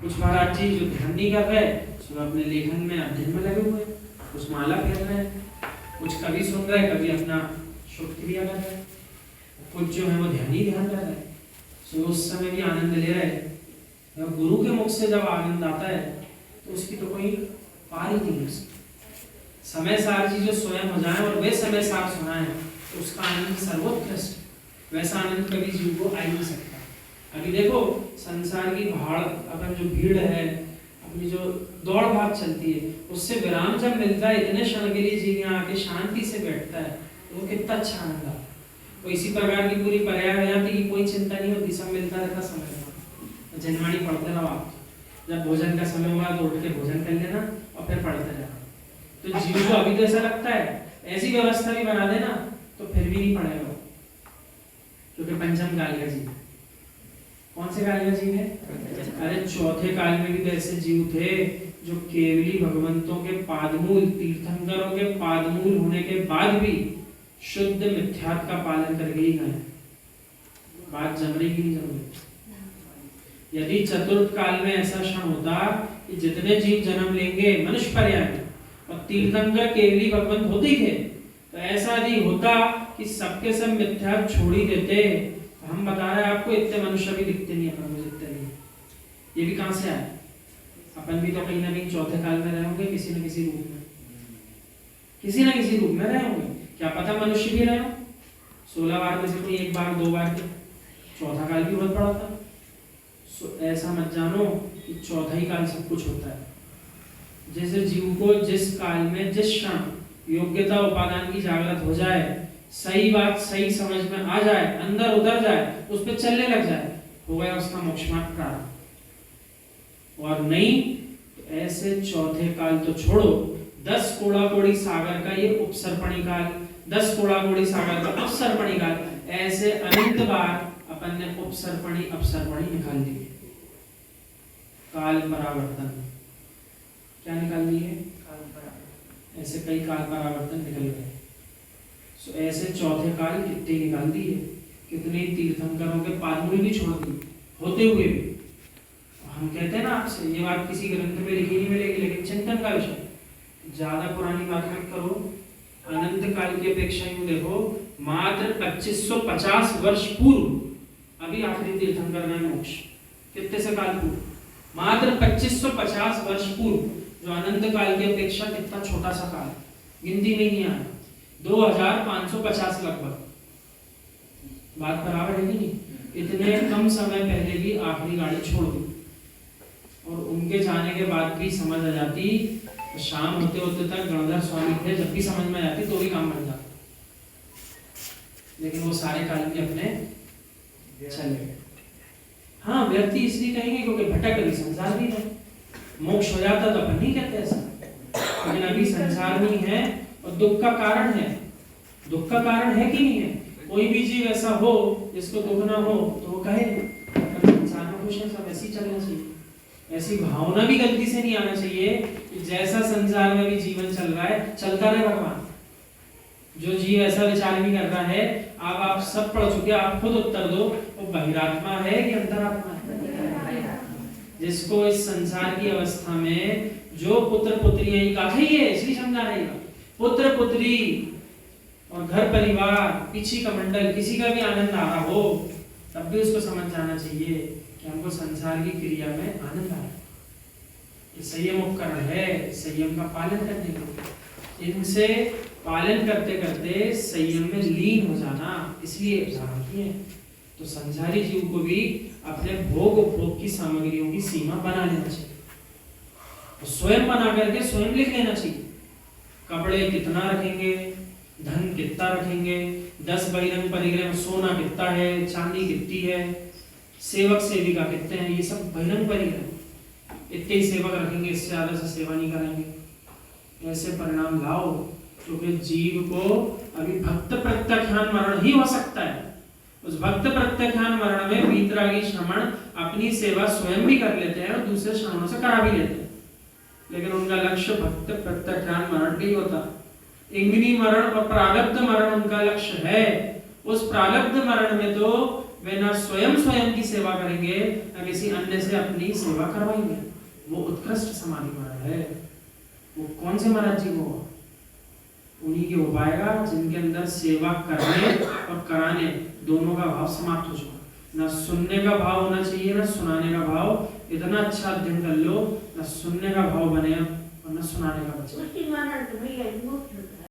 कुछ महाराज जी जो ध्यान नहीं कर रहे, सब अपने लेखन में अध्ययन में लगे हुए, कुछ माला फेर रहे हैं, कुछ कभी सुन रहे, कभी अपना शुभ क्रिया कर रहे हैं, कुछ जो है वो ध्यान ही ध्यान कर रहे हैं, सो उस समय भी आनंद ले रहे हैं। गुरु के मुख से जब आनंद आता है तो उसकी तो कोई पार ही नहीं है। समय सार जी जो स्वयं हो जाए और वे समय सार सुनाए तो उसका आनंद सर्वोत्कृष्ट, वैसा आनंद कभी जीव को आ ही नहीं सकता। अभी देखो संसार की भाड़, अपन जो भीड़ है, अपनी जो दौड़ भाग चलती है, उससे विराम जब मिलता है, इतने क्षण के लिए जीव यहाँ आके शांति से बैठता है तो वो कितना अच्छा आनंद आता है। तो इसी प्रकार की पूरी पर्यावरण की कोई चिंता नहीं होती, सब मिलता रहता समय। जनवाणी पढ़ते रहो आप, जब भोजन का समय हुआ तो उठ के भोजन कर लेना और फिर पढ़ते रहना। तो जीव को अभी तो ऐसा लगता है, ऐसी व्यवस्था भी बना देना तो फिर भी नहीं पढ़ेगा, क्योंकि पंचम काल का जीव। कौन से काल का जीव है? अरे चौथे काल में भी ऐसे जीव थे जो केवली भगवंतों के पादमूल, तीर्थंकरों के पादमूल होने के बाद भी शुद्ध मिथ्यात्व का पालन करके ही गए। बात जम रही की नहीं जम रही? यदि चतुर्थ काल में ऐसा क्षण होता कि जितने जीव जन्म लेंगे मनुष्य पर्याय में और तीर्थंकर केवली भगवंत होते ही थे, तो ऐसा यदि होता कि सबके सब मिथ्या छोड़ ही देते, तो हम बता रहे हैं आपको इतने मनुष्य भी दिखते नहीं अपन को जितने नहीं। ये भी कहां से आए? अपन भी तो कहीं ना कहीं चौथे काल में रहे होंगे, किसी न किसी रूप में, किसी न किसी रूप में रहे होंगे। क्या पता मनुष्य भी रहे हो 16 बार में से कोई एक बार दो बार के, चौथा काल भी बहुत बड़ा था। ऐसा मत जानो कि चौथा ही काल सब कुछ होता है। जैसे जीव को जिस काल में जिस क्षण योग्यता उपादान की जागृत हो जाए, सही बात सही समझ में आ जाए, अंदर उतर जाए, उस पर चलने लग जाए, हो गया उसका मोक्ष मार्ग प्रारंभ। और नहीं तो ऐसे चौथे काल तो छोड़ो, 10 कोड़ा कोड़ी सागर का ये उपसर्पणी काल, 10 कोड़ा कोड़ी सागर का उपसर्पणी काल, ऐसे अनंत बार अपन ने उपसर्पणी अपसर्पणी निकाल दी। काल परावर्तन क्या निकाल दिए? काल परावर्तन। ऐसे कई काल परावर्तन निकल गए। सो ऐसे चौथे काल कितने निकाल दिए, कितने तीर्थंकरों के पादमूल भी छोड़ दिए होते हुए भी। हम कहते हैं ना आपसे, ये बात किसी ग्रंथ में लिखी नहीं मिलेगी, लेकिन चिंतन का विषय, ज्यादा पुरानी बात मत करो। अनंत काल की अपेक्षा यूं देखो, मात्र 2550 वर्ष पूर्व अभी आखिरी तीर्थंकर में मोक्ष, कितने से काल पूर्व? मात्र 2550 वर्ष पूर्व, जो अनंत काल की अपेक्षा कितना छोटा सा काल, गिनती में नहीं आया, 2550 लगभग। बात बराबर है कि नहीं? इतने कम समय पहले भी आखिरी गाड़ी छोड़ दी, और उनके जाने के बाद भी समझ आ जाती, तो शाम होते होते तक गणधर स्वामी थे, जब भी समझ में आ जाती तो भी काम बन जाता। लेकिन वो सारे काल भी अपने चले गए। हाँ, व्यक्ति इसलिए कहेंगे क्योंकि भटक अभी संसार भी है, मोक्ष हो जाता तो अपन नहीं कहते ऐसा, लेकिन अभी संसार नहीं है और दुख का कारण है। दुख का कारण है कि नहीं है? कोई भी जीव ऐसा हो जिसको दुख ना हो तो वो कहे संसार में खुश है, सब ऐसी चलना चाहिए। ऐसी भावना भी गलती से नहीं आना चाहिए कि जैसा संसार में भी जीवन चल रहा है चलता रहे भगवान। जो जीव ऐसा विचार भी कर रहा है, अब आप सब पढ़ चुके, आप खुद उत्तर दो, वो बहिरात्मा है कि अंतरात्मा है? जिसको इस संसार की अवस्था में जो पुत्र पुत्रियां ही कहा है, इसलिए समझा रहेगा, पुत्र पुत्री और घर परिवार पीछी का मंडल, किसी का भी आनंद आ रहा हो, तब भी उसको समझ जाना चाहिए कि हमको संसार की क्रिया में आनंद आ रहा है। ये संयम उपकरण है, संयम का पालन करने के, इनसे पालन करते करते संयम में लीन हो जाना, इसलिए उदाहरण किए। तो संसारी जीव को भी अपने भोग उपभोग की सामग्रियों की सीमा बना लेना चाहिए, तो स्वयं बना करके स्वयं लिख लेना चाहिए। कपड़े कितना रखेंगे, धन कितना रखेंगे, 10 बहिरंग परिग्रह में सोना कितना है, चांदी कितनी है, सेवक सेविका कितने हैं, ये सब बहिरंग परिग्रह। इतने ही सेवक रखेंगे, इससे ज्यादा से सेवा नहीं करेंगे। ऐसे परिणाम लाओ क्योंकि जीव को अभी भक्त प्रत्याख्यान मरण ही हो सकता है। उस भक्त प्रत्याख्यान मरण में वीतरागी श्रमण अपनी सेवा स्वयं भी कर लेते हैं और दूसरे श्रमणों से करा भी लेते हैं, लेकिन उनका लक्ष्य भक्त प्रत्याख्यान मरण नहीं होता। इंगिनी मरण और प्रारब्ध मरण उनका लक्ष्य है। उस प्रारब्ध मरण में तो वे न स्वयं स्वयं की सेवा करेंगे, न किसी अन्य से अपनी सेवा करवाएंगे। वो उत्कृष्ट समाधि महाराज है। वो कौन से महाराज जी वो? उन्हीं के हो पाएगा जिनके अंदर सेवा करने और कराने दोनों का भाव समाप्त हो चुका। न सुनने का भाव होना चाहिए, न सुनाने का भाव। इतना अच्छा अध्ययन कर लो, न सुनने का भाव बने और न सुनाने का बचे।